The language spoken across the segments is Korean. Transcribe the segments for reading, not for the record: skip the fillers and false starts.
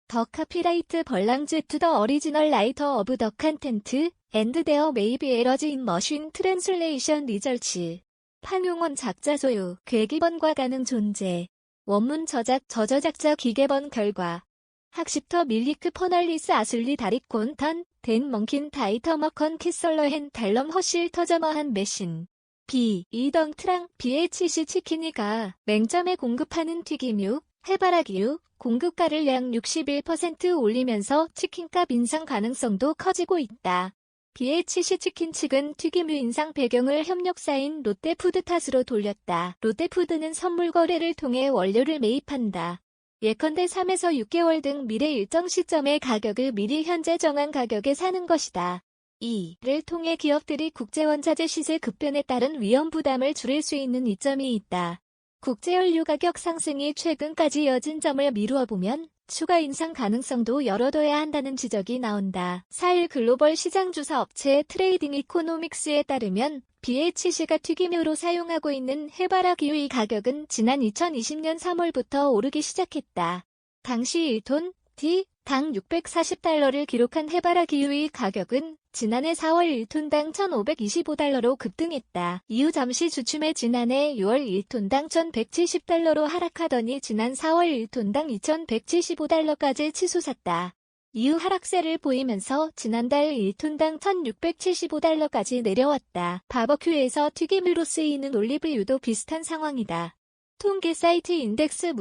더 카피라이트 벌랑즈 투 더 어리지널 라이터 오브 더 컨텐트 앤드 데어 메이비 에러즈 인 머신 트랜슬레이션 리저치. 판용원 작자 소유, 괴기번과 가능 존재. 원문 저작 저저작자 기계번 결과. 학습터 밀리크 퍼널리스 아슬리 다리콘 턴, 댄 멍킨 다이터머컨 키설러헨 달럼 허실 터저머한 메신. B. 이덩 트랑 BHC 치킨이가 맹점에 공급하는 튀김유, 해바라기유, 공급가를 약 61% 올리면서 치킨값 인상 가능성도 커지고 있다. BHC 치킨 측은 튀김유 인상 배경을 협력사인 롯데푸드 탓으로 돌렸다. 롯데푸드는 선물 거래를 통해 원료를 매입한다. 예컨대 3에서 6개월 등 미래 일정 시점의 가격을 미리 현재 정한 가격에 사는 것이다. 이를 통해 기업들이 국제원자재 시세 급변에 따른 위험 부담을 줄일 수 있는 이점이 있다. 국제연료 가격 상승이 최근까지 이어진 점을 미루어 보면 추가 인상 가능성도 열어둬야 한다는 지적이 나온다. 4일 글로벌 시장조사 업체 트레이딩 이코노믹스에 따르면 BHC가 튀김유로 사용하고 있는 해바라기유의 가격은 지난 2020년 3월부터 오르기 시작했다. 당시 1톤 당 640달러를 기록한 해바라기유의 가격은 지난해 4월 1톤당 1,525달러로 급등했다. 이후 잠시 주춤해 지난해 6월 1톤당 1,170달러로 하락하더니 지난 4월 1톤당 2,175달러까지 치솟았다. 이후 하락세를 보이면서 지난달 1톤당 1,675달러까지 내려왔다. 바버큐에서 튀김유로 쓰이는 올리브유도 비슷한 상황이다. 통계 사이트 인덱스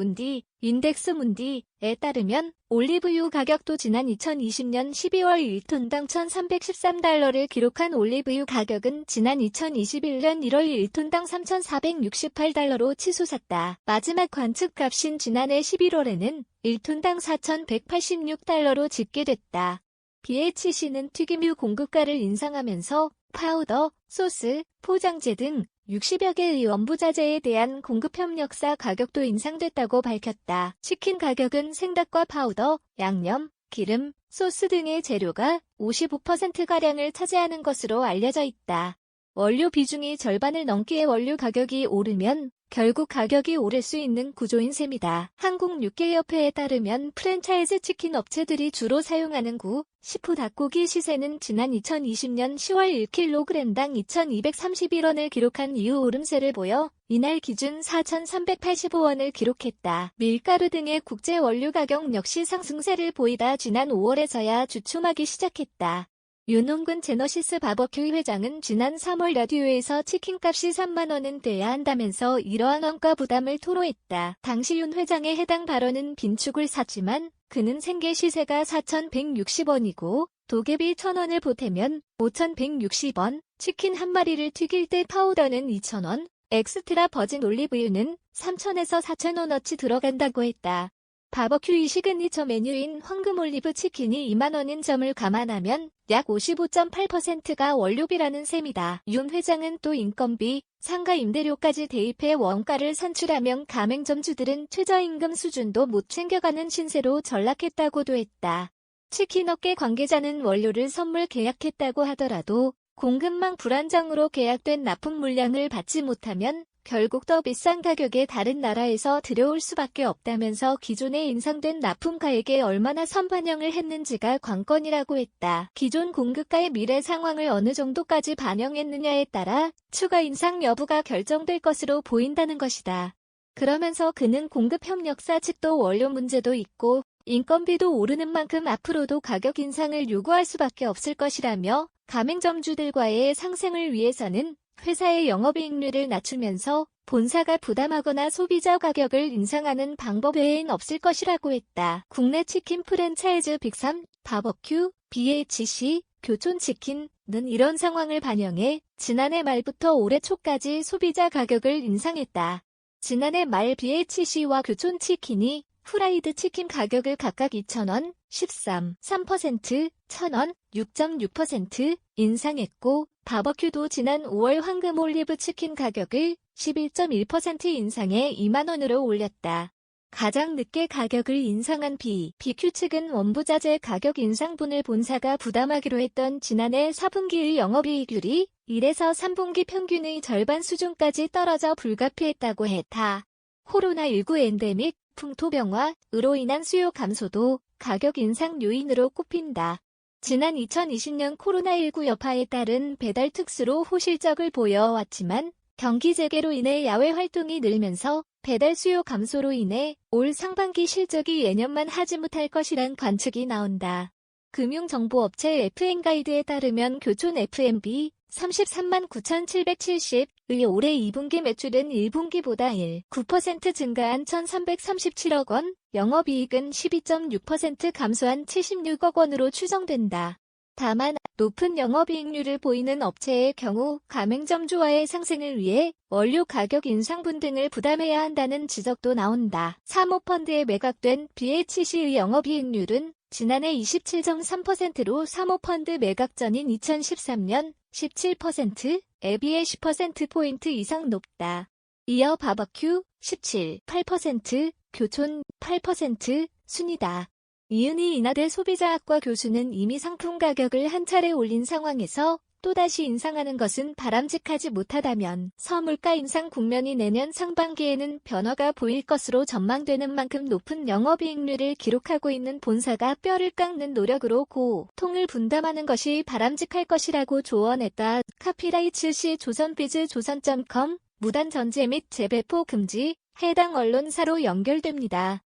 문디에 따르면 올리브유 가격도 지난 2020년 12월 1톤당 1,313달러를 기록한 올리브유 가격은 지난 2021년 1월 1톤당 3,468달러로 치솟았다. 마지막 관측값인 지난해 11월에는 1톤당 4,186달러로 집계됐다. BHC는 튀김유 공급가를 인상하면서 파우더, 소스, 포장재 등 60여 개의 원부자재에 대한 공급 협력사 가격도 인상됐다고 밝혔다. 치킨 가격은 생닭과 파우더, 양념, 기름, 소스 등의 재료가 55%가량을 차지하는 것으로 알려져 있다. 원료 비중이 절반을 넘기에 원료 가격이 오르면 결국 가격이 오를 수 있는 구조인 셈이다. 한국육개협회에 따르면 프랜차이즈 치킨 업체들이 주로 사용하는 구, 시푸 닭고기 시세는 지난 2020년 10월 1kg당 2,231원을 기록한 이후 오름세를 보여 이날 기준 4,385원을 기록했다. 밀가루 등의 국제 원료 가격 역시 상승세를 보이다 지난 5월에서야 주춤하기 시작했다. 윤홍근 제너시스 바버큐 회장은 지난 3월 라디오에서 치킨값이 3만원은 돼야 한다면서 이러한 원가 부담을 토로했다. 당시 윤 회장의 해당 발언은 빈축을 샀지만 그는 생계 시세가 4,160원이고 도개비 1,000원을 보태면 5,160원, 치킨 한 마리를 튀길 때 파우더는 2,000원, 엑스트라 버진 올리브유는 3,000에서 4,000원어치 들어간다고 했다. 바버큐의 시그니처 메뉴인 황금 올리브 치킨이 2만원인 점을 감안하면 약 55.8%가 원료비라는 셈이다. 윤 회장은 또 인건비, 상가 임대료까지 대입해 원가를 산출하면 가맹점주들은 최저임금 수준도 못 챙겨가는 신세로 전락했다고도 했다. 치킨업계 관계자는 원료를 선물 계약했다고 하더라도 공급망 불안정으로 계약된 납품 물량을 받지 못하면 결국 더 비싼 가격에 다른 나라에서 들여올 수밖에 없다면서 기존에 인상된 납품가액에 얼마나 선반영을 했는지가 관건이라고 했다. 기존 공급가의 미래 상황을 어느 정도까지 반영했느냐에 따라 추가 인상 여부가 결정될 것으로 보인다는 것이다. 그러면서 그는 공급 협력사 측도 원료 문제도 있고 인건비도 오르는 만큼 앞으로도 가격 인상을 요구할 수밖에 없을 것이라며 가맹점주들과의 상생을 위해서는 회사의 영업이익률을 낮추면서 본사가 부담하거나 소비자 가격을 인상하는 방법 외엔 없을 것이라고 했다. 국내 치킨 프랜차이즈 빅3, 바버큐, BHC, 교촌치킨은 이런 상황을 반영해 지난해 말부터 올해 초까지 소비자 가격을 인상했다. 지난해 말 BHC와 교촌치킨이 후라이드 치킨 가격을 각각 2,000원, 13.3%, 1,000원, 6.6% 인상했고 바버큐도 지난 5월 황금 올리브 치킨 가격을 11.1% 인상해 2만원으로 올렸다. 가장 늦게 가격을 인상한 BQ 측은 원부자재 가격 인상분을 본사가 부담하기로 했던 지난해 4분기의 영업이익률이 1에서 3분기 평균의 절반 수준까지 떨어져 불가피했다고 했다. 코로나19 엔데믹, 풍토병화으로 인한 수요 감소도 가격 인상 요인으로 꼽힌다. 지난 2020년 코로나19 여파에 따른 배달 특수로 호실적을 보여왔지만 경기 재개로 인해 야외 활동이 늘면서 배달 수요 감소로 인해 올 상반기 실적이 예년만 하지 못할 것이란 관측이 나온다. 금융정보업체 FN가이드에 따르면 교촌 F&B 33만 9,770의 올해 2분기 매출은 1분기보다 1.9% 증가한 1,337억 원, 영업이익은 12.6% 감소한 76억 원으로 추정된다. 다만 높은 영업이익률을 보이는 업체의 경우 가맹점주와의 상생을 위해 원료 가격 인상분 등을 부담해야 한다는 지적도 나온다. 사모펀드에 매각된 BHC의 영업이익률은 지난해 27.3%로 사모펀드 매각 전인 2013년 17%에 비해 10%포인트 이상 높다. 이어 바버큐 17.8%, 교촌 8% 순이다. 이은희 인하대 소비자학과 교수는 이미 상품 가격을 한 차례 올린 상황에서 또다시 인상하는 것은 바람직하지 못하다면 서물가 인상 국면이 내년 상반기에는 변화가 보일 것으로 전망되는 만큼 높은 영업이익률을 기록하고 있는 본사가 뼈를 깎는 노력으로 고통을 분담하는 것이 바람직할 것이라고 조언했다. 카피라이츠 시 조선비즈 조선.com 무단 전제 및 재배포 금지 해당 언론사로 연결됩니다.